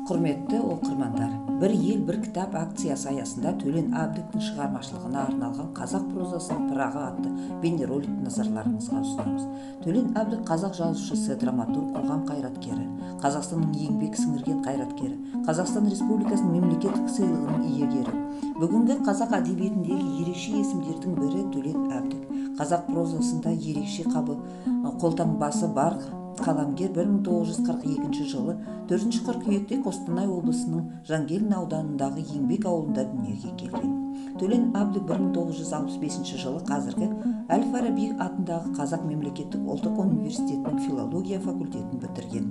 Құрметті оқырмандар, бір ел бір кітап акциясы аясында Төлен Әбдіктің шығармашылығына арналған қазақ прозасының пырағы атты бейнероликті назарларыңызға ұсынамыз. Төлен Әбдік қазақ жазушысы, драматург, қоғам қайраткері, Қазақстанның еңбек сіңірген қайраткері, Қазақстан Республикасының мемлекеттік сыйлығының иегері. Бүгінгі қазақ әдебиетіндегі ерекше есімдердің бірі Төлен Әбдік. Қазақ прозасында ерекше қолтаңбасы бар қаламгер 1942 жылы 4 қыркүйекте Қостанай облысының Жангелдин ауданындағы Еңбек ауылында дүниеге келген. Төлен Әбдік 1965 жылы қазіргі Әл-Фараби атындағы Қазақ мемлекеттік ұлттық университетінің филология факультетін бітірген.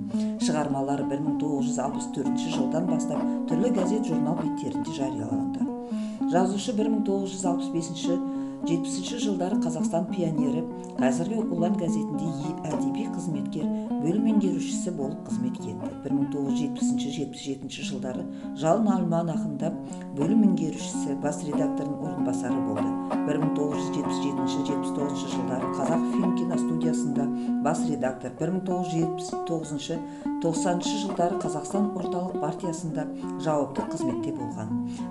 Шығармалары 1964 жылдан бастап түрлі газет журнал беттерінде жарияланды. Жазушы 1965-70 жылдары Қазақстан пионері, қазіргі Ұлан газетінде әдеби қызметкер, бөлім меңгерушісі болып қызмет етті. 1970-77 жылдары Жалын альманахында бөлім меңгерушісі, бас редакторының орынбасары болды. 1977-79 жылдары Қазақ фильм киностудиясында бас редактор, 1979-90 жылдары Қазақстан орталық партиясында жауапты қызметте болған.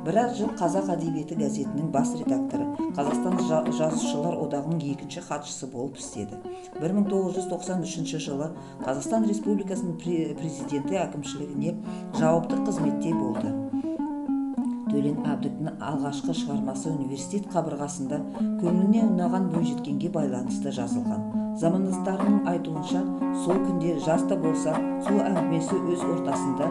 Біраз жыл Қазақ әдебиеті газетінің бас редакторы, Қазақстан жазушылар одағының екінші хатшысы болып істеді. 1993 жылы Қазақстан Республикасының президенті әкімшілігіне жауапты қызметте болды. Төлен Әбдіктің алғашқы шығармасы университет қабырғасында көңіліне ұнаған бойжеткенге байланысты жазылған. Замандастарының айтуынша, сол күнде жас та болса, сол әңгімесі өз ортасында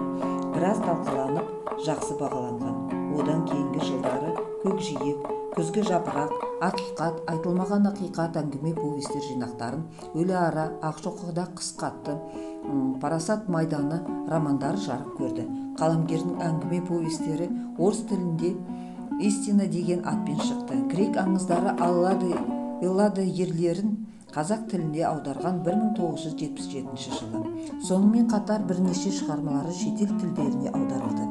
біраз талқыланып, жақсы бағаланған. Одан кейінгі жылдары Көкжиек, Күзгі жапырақ, Ақиқат, Айтылмаған ақиқат әңгіме повестер жинақтарын, Өлі ара, Ақшоқыда қыс қатты, Парасат майданы романдары жарық көрді. Қаламгердің әңгіме повестері орыс тілінде «Истина» деген атпен шықты. Грек аңыздары Эллада ерлерін қазақ тіліне аударған 1977 жылы. Сонымен қатар бірнеше шығармалары шетел тілдеріне аударылды.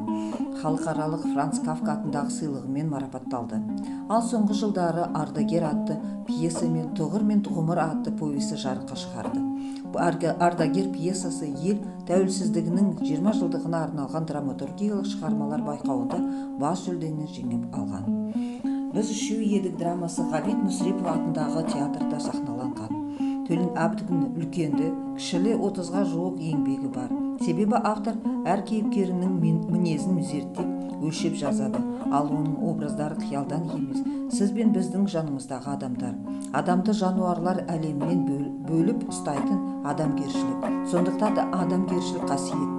Халықаралық Франц Кафка атындағы сыйлығымен марапатталды. Ал соңғы жылдары Ардагер атты пьеса мен Тұғыр мен ғұмыр атты повесі жарыққа шығарды. Ардагер пьесасы ел тәуелсіздігінің 20 жылдығына арналған драматургиялық шығармалар байқауында бас жүлдені жеңіп алған. Біз үшеу едік драмасы Ғабит Мүсірепов атындағы театрда сахналанған. Төлен Әбдіктің үлкенді, кішілі 30-ға жуық еңбегі бар. Себебі автор әр кейіпкерінің мінезін зерттеп, өлшеп жазады. Ал оның образдары қиялдан емес, сіз бен біздің жанымыздағы адамдар. Адамды жануарлар әлемінен бөліп ұстайтын адамгершілік. Сондықтан да адамгершілік қасиет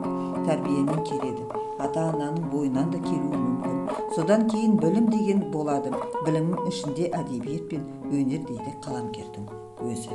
тәрбиемен келеді. Ата-ананың бойынан да келуі мүмкін. Содан кейін білім деген болады. Білімнің ішінде әдебиет пен өнер дейді қаламгердің өзі.